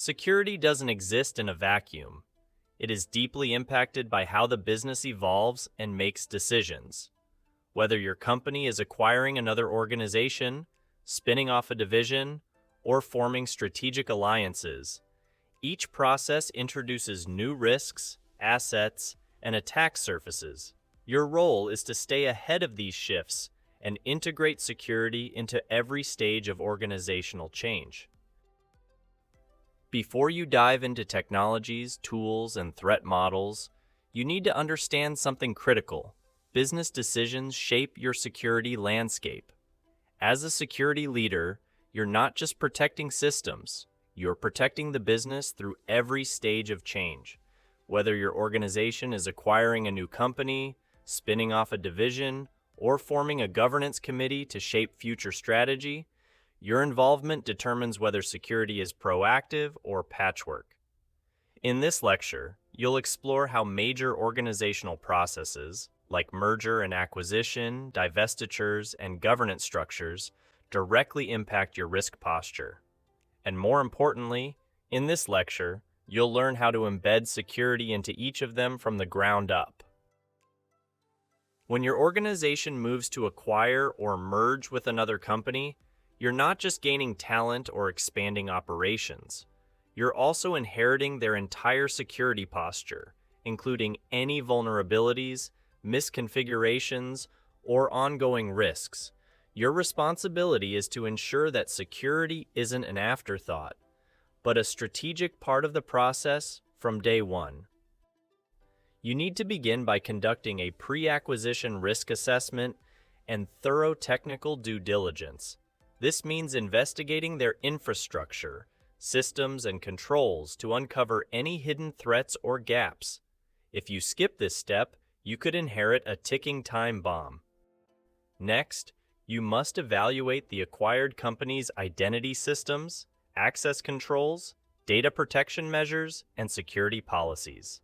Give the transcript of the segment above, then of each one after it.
Security doesn't exist in a vacuum. It is deeply impacted by how the business evolves and makes decisions. Whether your company is acquiring another organization, spinning off a division, or forming strategic alliances, each process introduces new risks, assets, and attack surfaces. Your role is to stay ahead of these shifts and integrate security into every stage of organizational change. Before you dive into technologies, tools, and threat models, you need to understand something critical. Business decisions shape your security landscape. As a security leader, you're not just protecting systems, you're protecting the business through every stage of change. Whether your organization is acquiring a new company, spinning off a division, or forming a governance committee to shape future strategy, your involvement determines whether security is proactive or patchwork. In this lecture, you'll explore how major organizational processes, like merger and acquisition, divestitures, and governance structures, directly impact your risk posture. And more importantly, in this lecture, you'll learn how to embed security into each of them from the ground up. When your organization moves to acquire or merge with another company, you're not just gaining talent or expanding operations. You're also inheriting their entire security posture, including any vulnerabilities, misconfigurations, or ongoing risks. Your responsibility is to ensure that security isn't an afterthought, but a strategic part of the process from day one. You need to begin by conducting a pre-acquisition risk assessment and thorough technical due diligence. This means investigating their infrastructure, systems, and controls to uncover any hidden threats or gaps. If you skip this step, you could inherit a ticking time bomb. Next, you must evaluate the acquired company's identity systems, access controls, data protection measures, and security policies.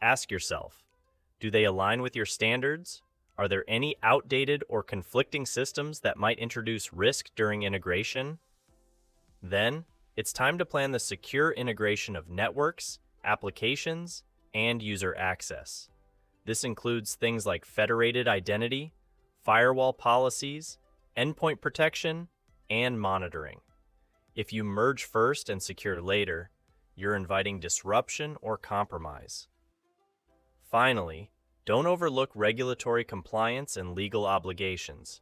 Ask yourself, do they align with your standards? Are there any outdated or conflicting systems that might introduce risk during integration? Then, it's time to plan the secure integration of networks, applications, and user access. This includes things like federated identity, firewall policies, endpoint protection, and monitoring. If you merge first and secure later, you're inviting disruption or compromise. Finally, don't overlook regulatory compliance and legal obligations.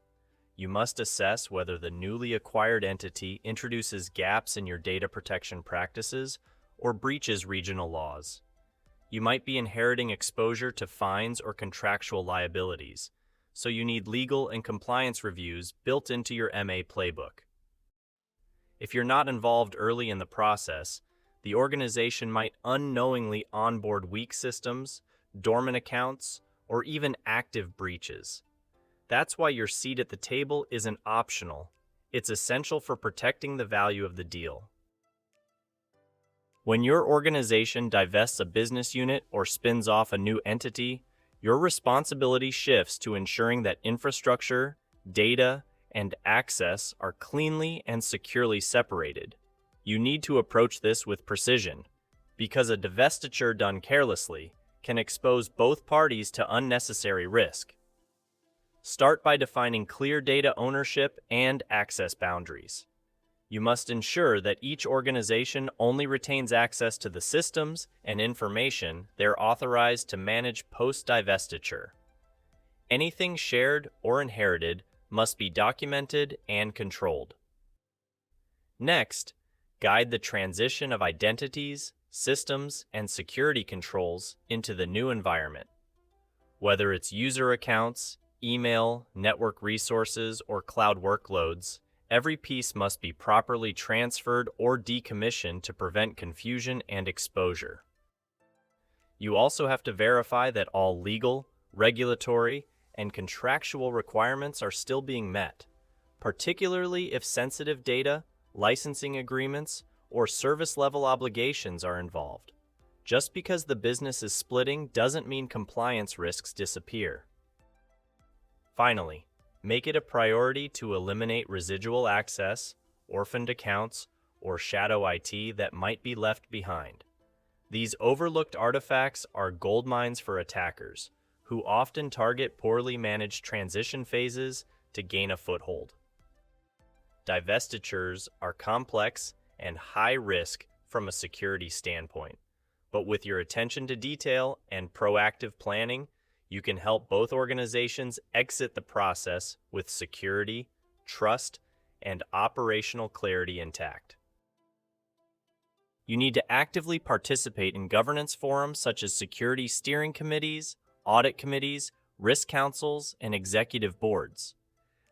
You must assess whether the newly acquired entity introduces gaps in your data protection practices or breaches regional laws. You might be inheriting exposure to fines or contractual liabilities, so you need legal and compliance reviews built into your MA playbook. If you're not involved early in the process, the organization might unknowingly onboard weak systems, dormant accounts, or even active breaches. That's why your seat at the table isn't optional. It's essential for protecting the value of the deal. When your organization divests a business unit or spins off a new entity, your responsibility shifts to ensuring that infrastructure, data, and access are cleanly and securely separated. You need to approach this with precision, because a divestiture done carelessly can expose both parties to unnecessary risk. Start by defining clear data ownership and access boundaries. You must ensure that each organization only retains access to the systems and information they're authorized to manage post-divestiture. Anything shared or inherited must be documented and controlled. Next, guide the transition of identities, systems, and security controls into the new environment. Whether it's user accounts, email, network resources, or cloud workloads, every piece must be properly transferred or decommissioned to prevent confusion and exposure. You also have to verify that all legal, regulatory, and contractual requirements are still being met, particularly if sensitive data, licensing agreements, or service-level obligations are involved. Just because the business is splitting doesn't mean compliance risks disappear. Finally, make it a priority to eliminate residual access, orphaned accounts, or shadow IT that might be left behind. These overlooked artifacts are gold mines for attackers, who often target poorly managed transition phases to gain a foothold. Divestitures are complex and high risk from a security standpoint, but with your attention to detail and proactive planning, you can help both organizations exit the process with security, trust, and operational clarity intact. You need to actively participate in governance forums such as security steering committees, audit committees, risk councils, and executive boards.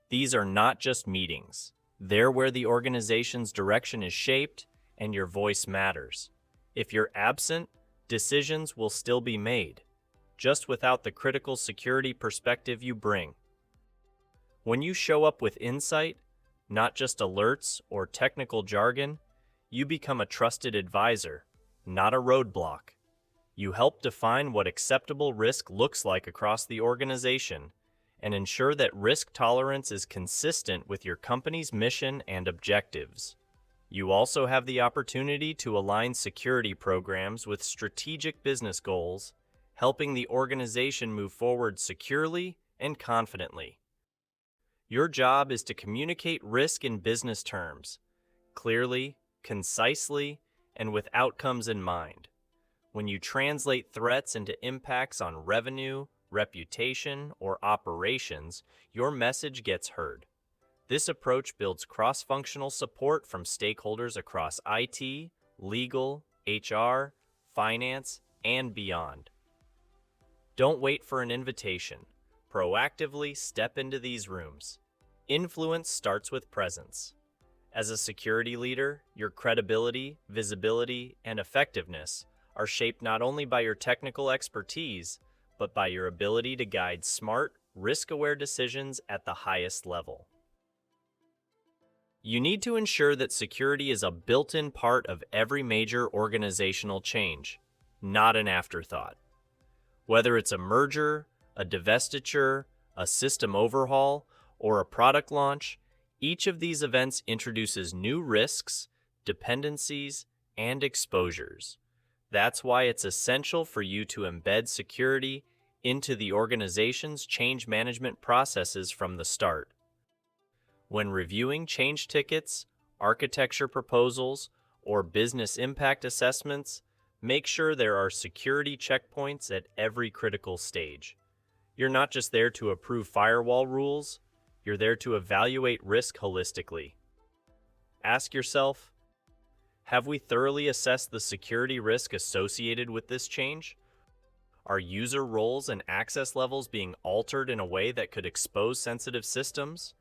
These are not just meetings. They're where the organization's direction is shaped and your voice matters. If you're absent, decisions will still be made, just without the critical security perspective you bring. When you show up with insight, not just alerts or technical jargon, you become a trusted advisor, not a roadblock. You help define what acceptable risk looks like across the organization and ensure that risk tolerance is consistent with your company's mission and objectives. You also have the opportunity to align security programs with strategic business goals, helping the organization move forward securely and confidently. Your job is to communicate risk in business terms, clearly, concisely, and with outcomes in mind. When you translate threats into impacts on revenue, reputation, or operations, your message gets heard. This approach builds cross-functional support from stakeholders across IT, legal, HR, finance, and beyond. Don't wait for an invitation. Proactively step into these rooms. Influence starts with presence. As a security leader, your credibility, visibility, and effectiveness are shaped not only by your technical expertise, but by your ability to guide smart, risk-aware decisions at the highest level. You need to ensure that security is a built-in part of every major organizational change, not an afterthought. Whether it's a merger, a divestiture, a system overhaul, or a product launch, each of these events introduces new risks, dependencies, and exposures. That's why it's essential for you to embed security into the organization's change management processes from the start. When reviewing change tickets, architecture proposals, or business impact assessments, make sure there are security checkpoints at every critical stage. You're not just there to approve firewall rules, you're there to evaluate risk holistically. Ask yourself, have we thoroughly assessed the security risk associated with this change? Are user roles and access levels being altered in a way that could expose sensitive systems?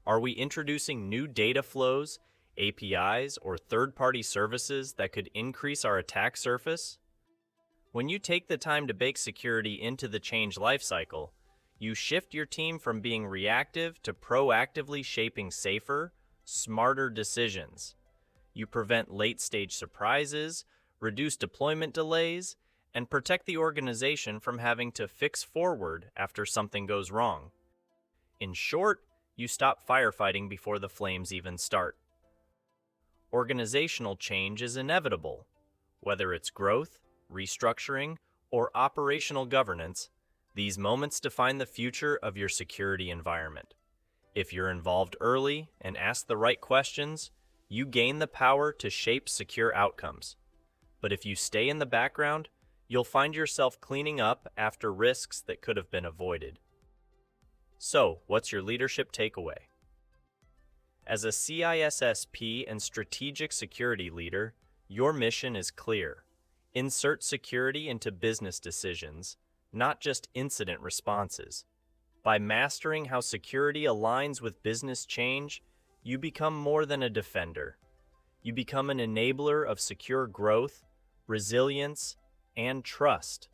Are we introducing new data flows, APIs, or third-party services that could increase our attack surface? When you take the time to bake security into the change lifecycle, you shift your team from being reactive to proactively shaping safer, smarter decisions. You prevent late-stage surprises, reduce deployment delays, and protect the organization from having to fix forward after something goes wrong. In short, you stop firefighting before the flames even start. Organizational change is inevitable. Whether it's growth, restructuring, or operational governance, these moments define the future of your security environment. If you're involved early and ask the right questions, you gain the power to shape secure outcomes. But if you stay in the background, you'll find yourself cleaning up after risks that could have been avoided. So, what's your leadership takeaway? As a CISSP and strategic security leader, your mission is clear. Insert security into business decisions, not just incident responses. By mastering how security aligns with business change, you become more than a defender. You become an enabler of secure growth, resilience, and trust.